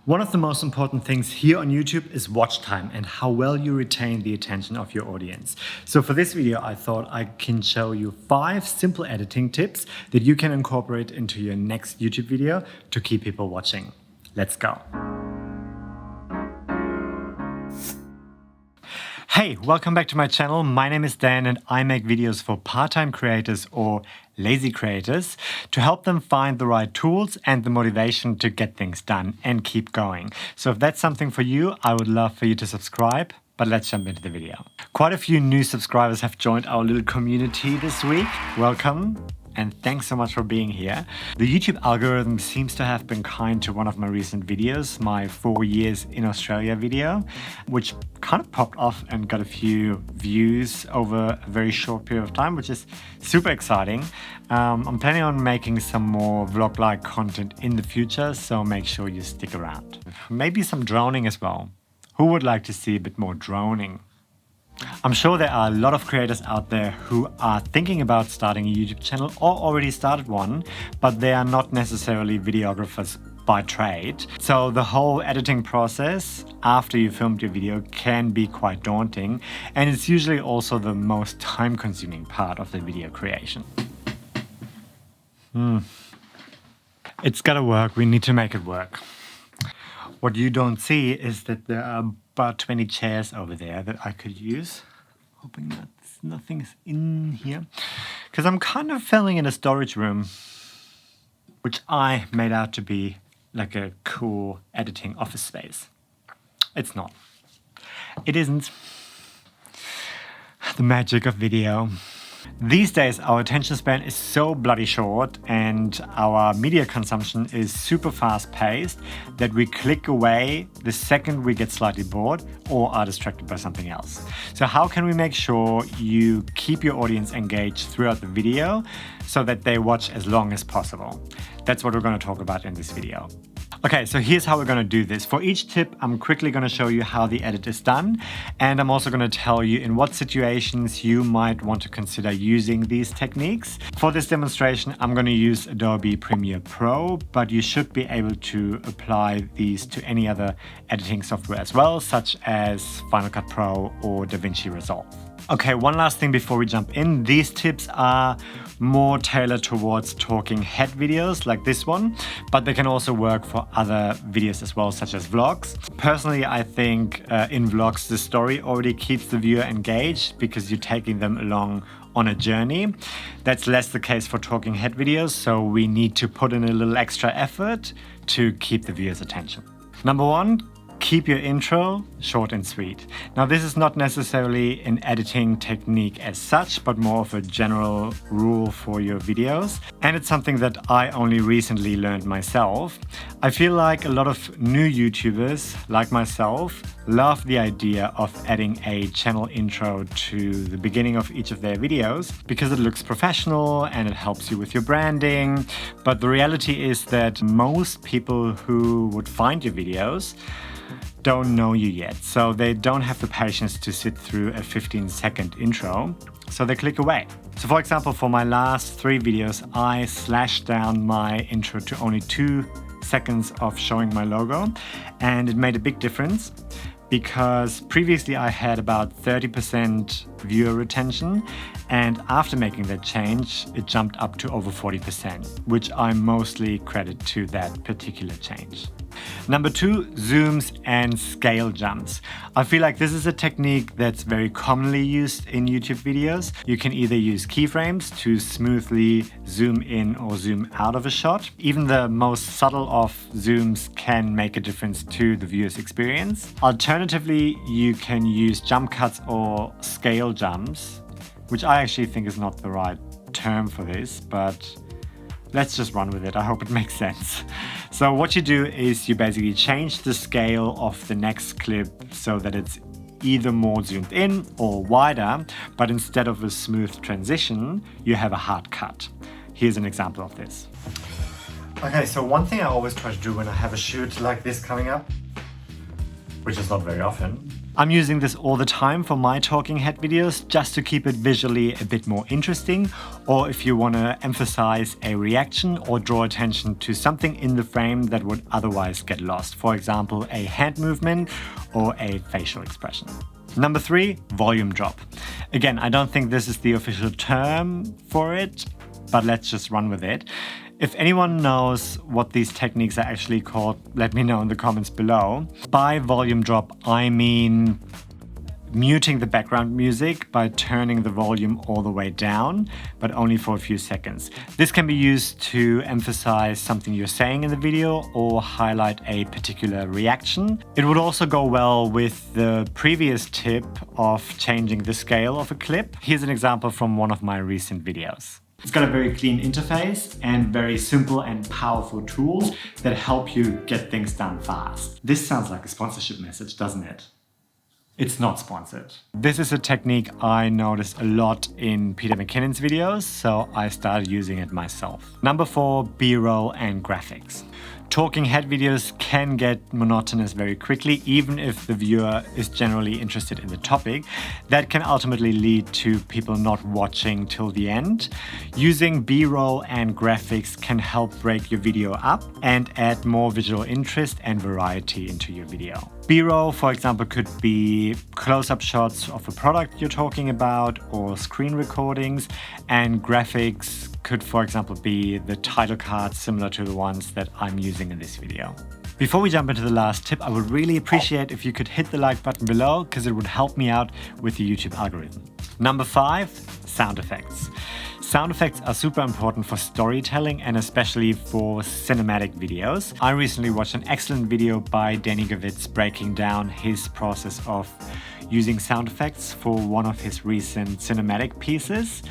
One of the most important things here on YouTube is watch time and how well you retain the attention of your audience. So for this video, I thought I can show you 5 simple editing tips that you can incorporate into your next YouTube video to keep people watching. Let's go. Hey, welcome back to my channel. My name is Dan and I make videos for part-time creators or lazy creators to help them find the right tools and the motivation to get things done and keep going. So if that's something for you, I would love for you to subscribe. But let's jump into the video. Quite a few new subscribers have joined our little community this week. Welcome. And thanks so much for being here. The YouTube algorithm seems to have been kind to one of my recent videos, my 4 years in Australia video, which kind of popped off and got a few views over a very short period of time, which is super exciting. I'm planning on making some more vlog-like content in the future, so make sure you stick around. Maybe some droning as well. Who would like to see a bit more droning? I'm sure there are a lot of creators out there who are thinking about starting a YouTube channel or already started one, but they are not necessarily videographers by trade. So the whole editing process after you filmed your video can be quite daunting, and it's usually also the most time-consuming part of the video creation. It's gotta work, we need to make it work. What you don't see is that there are about 20 chairs over there that I could use. Hoping that nothing's in here. Because I'm kind of filling in a storage room, which I made out to be like a cool editing office space. It's not. It isn't. The magic of video. These days, our attention span is so bloody short and our media consumption is super fast paced that we click away the second we get slightly bored or are distracted by something else. So how can we make sure you keep your audience engaged throughout the video so that they watch as long as possible? That's what we're going to talk about in this video. Okay, so here's how we're going to do this. For each tip, I'm quickly going to show you how the edit is done, and I'm also going to tell you in what situations you might want to consider using these techniques. For this demonstration, I'm going to use Adobe Premiere Pro, but you should be able to apply these to any other editing software as well, such as Final Cut Pro or DaVinci Resolve. Okay, one last thing before we jump in. These tips are more tailored towards talking head videos like this one, but they can also work for other videos as well, such as vlogs. Personally, I think in vlogs, the story already keeps the viewer engaged because you're taking them along on a journey. That's less the case for talking head videos, so we need to put in a little extra effort to keep the viewer's attention. Number 1, keep your intro short and sweet. Now, this is not necessarily an editing technique as such, but more of a general rule for your videos. And it's something that I only recently learned myself. I feel like a lot of new YouTubers, like myself, love the idea of adding a channel intro to the beginning of each of their videos because it looks professional and it helps you with your branding. But the reality is that most people who would find your videos don't know you yet, so they don't have the patience to sit through a 15-second intro, so they click away. So for example, for my last 3 videos, I slashed down my intro to only 2 seconds of showing my logo, and it made a big difference because previously I had about 30% viewer retention, and after making that change, it jumped up to over 40%, which I mostly credit to that particular change. Number 2, zooms and scale jumps. I feel like this is a technique that's very commonly used in YouTube videos. You can either use keyframes to smoothly zoom in or zoom out of a shot. Even the most subtle of zooms can make a difference to the viewer's experience. Alternatively, you can use jump cuts or scale jumps, which I actually think is not the right term for this, but let's just run with it. I hope it makes sense. So what you do is you basically change the scale of the next clip so that it's either more zoomed in or wider, but instead of a smooth transition, you have a hard cut. Here's an example of this. Okay, so one thing I always try to do when I have a shoot like this coming up, which is not very often, I'm using this all the time for my talking head videos just to keep it visually a bit more interesting, or if you want to emphasize a reaction or draw attention to something in the frame that would otherwise get lost. For example, a hand movement or a facial expression. Number 3, volume drop. Again, I don't think this is the official term for it, but let's just run with it. If anyone knows what these techniques are actually called, let me know in the comments below. By volume drop, I mean muting the background music by turning the volume all the way down, but only for a few seconds. This can be used to emphasize something you're saying in the video or highlight a particular reaction. It would also go well with the previous tip of changing the scale of a clip. Here's an example from one of my recent videos. It's got a very clean interface and very simple and powerful tools that help you get things done fast. This sounds like a sponsorship message, doesn't it? It's not sponsored. This is a technique I noticed a lot in Peter McKinnon's videos, so I started using it myself. Number 4, B-roll and graphics. Talking head videos can get monotonous very quickly, even if the viewer is generally interested in the topic. That can ultimately lead to people not watching till the end. Using B-roll and graphics can help break your video up and add more visual interest and variety into your video. B-roll, for example, could be close-up shots of a product you're talking about or screen recordings, and graphics could, for example, be the title cards similar to the ones that I'm using in this video. Before we jump into the last tip, I would really appreciate if you could hit the like button below because it would help me out with the YouTube algorithm. Number 5, sound effects. Sound effects are super important for storytelling and especially for cinematic videos. I recently watched an excellent video by Danny Gavitz breaking down his process of using sound effects for one of his recent cinematic pieces.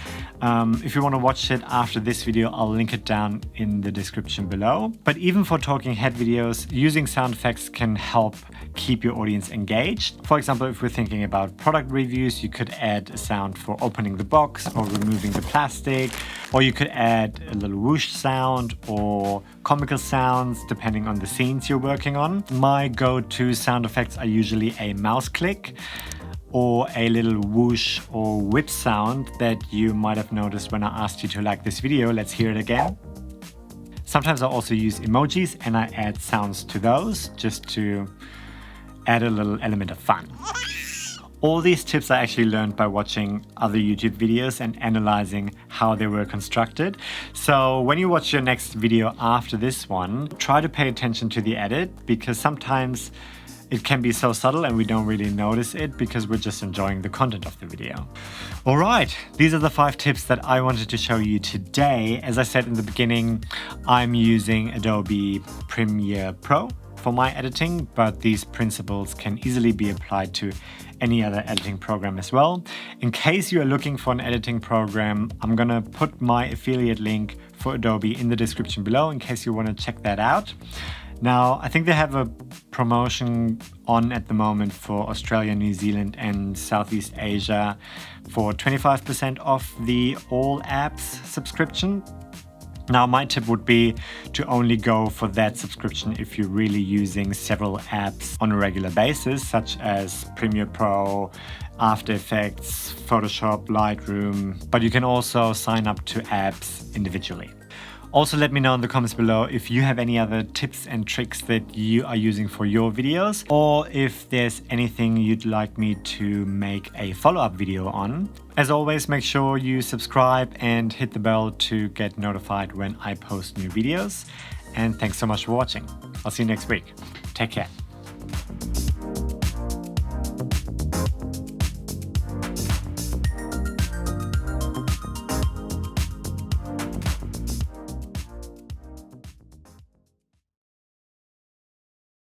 If you want to watch it after this video, I'll link it down in the description below. But even for talking head videos, using sound effects can help keep your audience engaged. For example, if we're thinking about product reviews, you could add a sound for opening the box or removing the plastic, or you could add a little whoosh sound or comical sounds depending on the scenes you're working on. My go-to sound effects are usually a mouse click or a little whoosh or whip sound that you might have noticed when I asked you to like this video. Let's hear it again. Sometimes I also use emojis and I add sounds to those just to add a little element of fun. All these tips I actually learned by watching other YouTube videos and analyzing how they were constructed. So when you watch your next video after this one, try to pay attention to the edit because sometimes it can be so subtle and we don't really notice it because we're just enjoying the content of the video. All right, these are the 5 tips that I wanted to show you today. As I said in the beginning, I'm using Adobe Premiere Pro for my editing, but these principles can easily be applied to any other editing program as well. In case you are looking for an editing program, I'm gonna put my affiliate link for Adobe in the description below in case you want to check that out. Now, I think they have a promotion on at the moment for Australia, New Zealand and Southeast Asia for 25% off the All Apps subscription. Now, my tip would be to only go for that subscription if you're really using several apps on a regular basis, such as Premiere Pro, After Effects, Photoshop, Lightroom, but you can also sign up to apps individually. Also, let me know in the comments below if you have any other tips and tricks that you are using for your videos, or if there's anything you'd like me to make a follow-up video on. As always, make sure you subscribe and hit the bell to get notified when I post new videos. And thanks so much for watching. I'll see you next week. Take care.